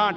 8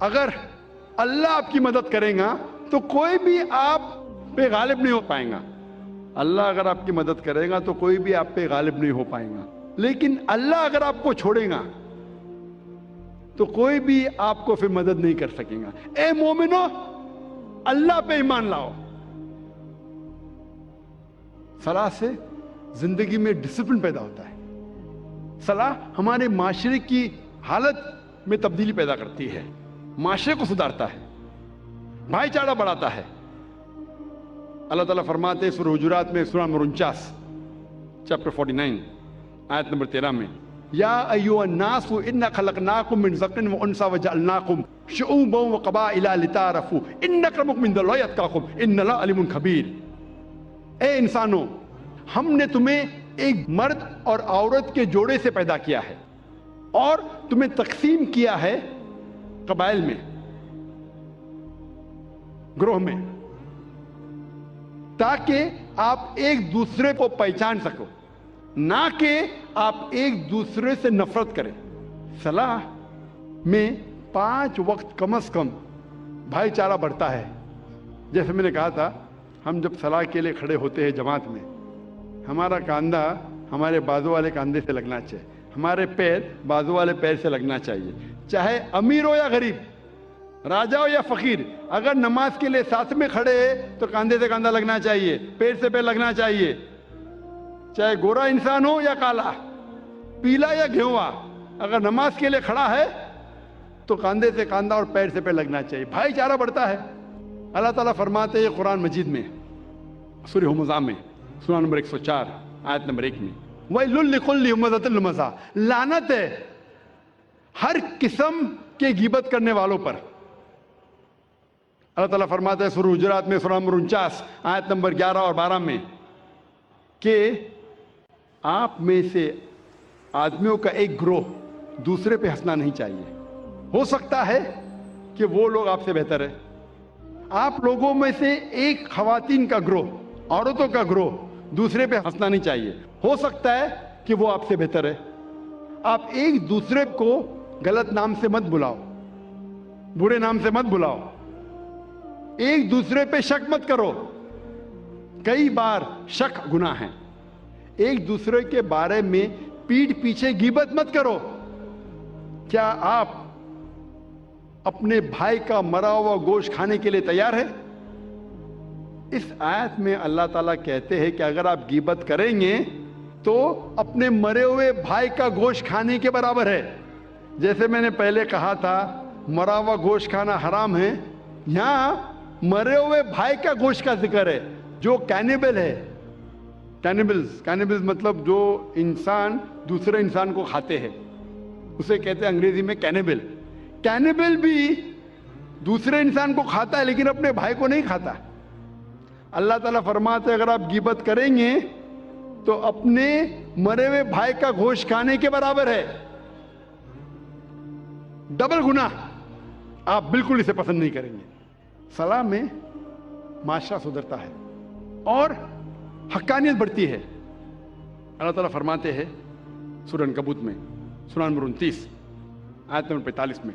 اگر اللہ آپ کی مدد کرے گا تو کوئی بھی آپ پہ غالب نہیں ہو پائے گا. اللہ اگر آپ کی مدد کرے گا تو کوئی بھی آپ پہ غالب نہیں ہو پائے گا. لیکن اللہ اگر آپ کو چھوڑے گا تو کوئی بھی آپ کو پھر مدد نہیں کر سکے گا. اے مومنو، اللہ پہ ایمان لاؤ. صلاح سے زندگی میں ڈسپلن پیدا ہوتا ہے. صلاح ہمارے معاشرے کی حالت میں تبدیلی پیدا کرتی ہے، معاشرے کو سدھارتا ہے، بھائی چارہ بڑھاتا ہے. اللہ تعالیٰ فرماتے ہیں سورہ حجرات میں، سورہ نمبر 49 چیپٹر 49 آیت نمبر 13 میں، یا ایھا الناس انا خلقناکم من ذکر وانثی وجعلناکم شعوبا وقبائل لتعارفوا ان اکرمکم عند اللہ اتقاکم ان اللہ علیم خبیر. اے انسانوں، ہم نے تمہیں ایک مرد اور عورت کے جوڑے سے پیدا کیا ہے اور تمہیں تقسیم کیا ہے قبائل میں، گروہ میں، تاکہ آپ ایک دوسرے کو پہچان سکو، نہ کہ آپ ایک دوسرے سے نفرت کریں. صلاح میں 5 وقت کم از کم بھائی چارہ بڑھتا ہے. جیسے میں نے کہا تھا، ہم جب صلاح کے لیے کھڑے ہوتے ہیں جماعت میں، ہمارا کاندھا ہمارے بازو والے کاندھے سے لگنا چاہیے، ہمارے پیر بازو والے پیر سے لگنا چاہیے. چاہے امیر ہو یا غریب، راجا ہو یا فقیر، اگر نماز کے لیے ساتھ میں کھڑے تو کاندھے سے کاندھا لگنا چاہیے، پیر سے پیر لگنا چاہیے. چاہے گورا انسان ہو یا کالا، پیلا یا گھیوا، اگر نماز کے لیے کھڑا ہے تو کاندھے سے کاندھا اور پیر سے پیر لگنا چاہیے. بھائی چارہ بڑھتا ہے. اللہ تعالیٰ فرماتے ہیں قرآن مجید میں، سورہ ھمزہ میں، سورہ نمبر 104 آیت نمبر 1 میں، وَيْلٌ لِّكُلِّ ہُمَزَةٍ لُمَزَةٍ، لعنت ہے ہر قسم کے غیبت کرنے والوں پر. اللہ تعالیٰ فرماتا ہے سورہ حجرات میں، سورہ نمبر 49 آیت نمبر 11 اور 12 میں، کہ آپ میں سے آدمیوں کا ایک گروہ دوسرے پہ ہنسنا نہیں چاہیے. ہو سکتا ہے کہ وہ لوگ آپ سے بہتر ہے. آپ لوگوں میں سے ایک خواتین کا گروہ، عورتوں کا گروہ دوسرے پہ ہنسنا نہیں چاہیے. ہو سکتا ہے کہ وہ آپ سے بہتر ہے. آپ ایک دوسرے کو غلط نام سے مت بلاؤ، برے نام سے مت بلاؤ، ایک دوسرے پہ شک مت کرو. کئی بار شک گناہ ہے. ایک دوسرے کے بارے میں پیٹھ پیچھے غیبت مت کرو. کیا آپ اپنے بھائی کا مرا ہوا گوشت کھانے کے لیے تیار ہے؟ اس آیت میں اللہ تعالیٰ کہتے ہیں کہ اگر آپ غیبت کریں گے تو اپنے مرے ہوئے بھائی کا گوشت کھانے کے برابر ہے. جیسے میں نے پہلے کہا تھا مرا ہوا گوشت کھانا حرام ہے، یہاں مرے ہوئے بھائی کا گوشت کا ذکر ہے جو کینیبل ہے. کینیبلز مطلب جو انسان دوسرے انسان کو کھاتے ہیں، اسے کہتے ہیں انگریزی میں کینیبل. کینیبل بھی دوسرے انسان کو کھاتا ہے لیکن اپنے بھائی کو نہیں کھاتا. اللہ تعالیٰ فرماتے ہیں اگر آپ غیبت کریں گے تو اپنے مرے ہوئے بھائی کا گوشت کھانے کے برابر ہے. ڈبل گناہ. آپ بالکل اسے پسند نہیں کریں گے. صلاح میں معاشرہ سدھرتا ہے اور حقانیت بڑھتی ہے. اللہ تعالیٰ فرماتے ہیں سورہ عنکبوت میں، سورہ نمبر 29 آیت نمبر 45 میں،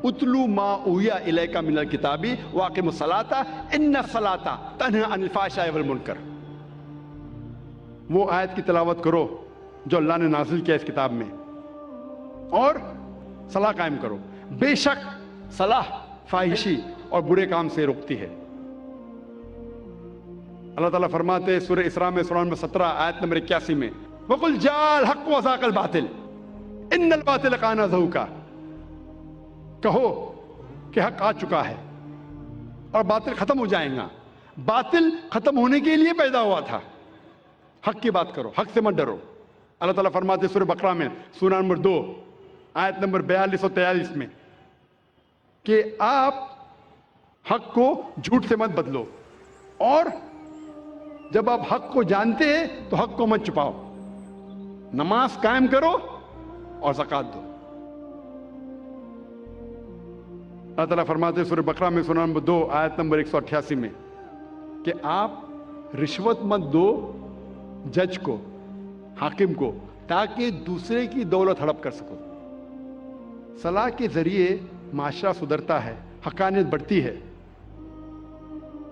اتلو ما اوحی الیک من الکتاب واقم الصلاۃ ان الصلاۃ تنہی عن الفحشاء والمنکر. وہ آیت کی تلاوت کرو جو اللہ نے نازل کیا اس کتاب میں، اور صلاح قائم کرو. بے شک صلاح فاحشی اور برے کام سے روکتی ہے. اللہ تعالیٰ فرماتے ہیں سورہ اسراء میں، سورہ نمبر 17 آیت نمبر 81 میں، وَقُلْ جَاءَ الْحَقُّ وَزَهَقَ الْبَاطِلُ إِنَّ الْبَاطِلَ كَانَ زَهُوقًا. کہو کہ حق آ چکا ہے اور باطل ختم ہو جائے گا. باطل ختم ہونے کے لیے پیدا ہوا تھا. حق کی بات کرو، حق سے مت ڈرو. اللہ تعالیٰ فرماتے ہیں سورہ بقرہ میں، سورہ نمبر 2 آیت نمبر 42 اور 43 میں، کہ آپ حق کو جھوٹ سے مت بدلو، اور جب آپ حق کو جانتے ہیں تو حق کو مت چھپاؤ. نماز قائم کرو اور زکوٰۃ دو. اللہ تعالیٰ فرماتے ہیں سورہ بقرہ میں، سورہ نمبر 2 آیت نمبر 188 میں، کہ آپ رشوت مت دو جج کو، حاکم کو، تاکہ دوسرے کی دولت ہڑپ کر سکو. صلاح کے ذریعے معاشرہ سدھرتا ہے، حقانیت بڑھتی ہے،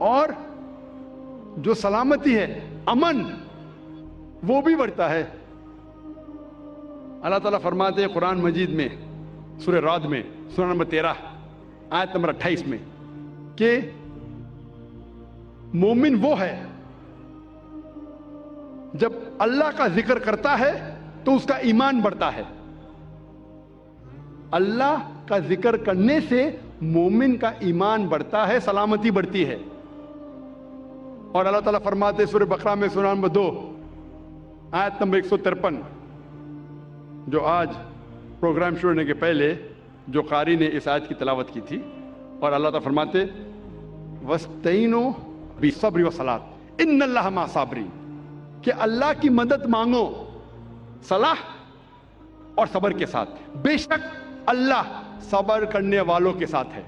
اور جو سلامتی ہے، امن، وہ بھی بڑھتا ہے۔ اللہ تعالیٰ فرماتے ہیں قرآن مجید میں سورہ رعد میں سورہ نمبر 13 آیت نمبر 28 میں کہ مومن وہ ہے جب اللہ کا ذکر کرتا ہے تو اس کا ایمان بڑھتا ہے۔ اللہ کا ذکر کرنے سے مومن کا ایمان بڑھتا ہے، سلامتی بڑھتی ہے۔ اور اللہ تعالیٰ فرماتے سورہ بقرہ میں سورہ نمبر 2 آیت نمبر 153، جو آج پروگرام شروع ہونے کے پہلے جو قاری نے اس آیت کی تلاوت کی تھی، اور اللہ تعالیٰ فرماتے وَاسْتَعِینُوا بِالصَّبْرِ وَالصَّلَاةِ إِنَّ اللَّهَ مَعَ الصَّابِرِينَ، کہ اللہ کی مدد مانگو صلاح اور صبر کے ساتھ، بے شک اللہ صبر کرنے والوں کے ساتھ ہے۔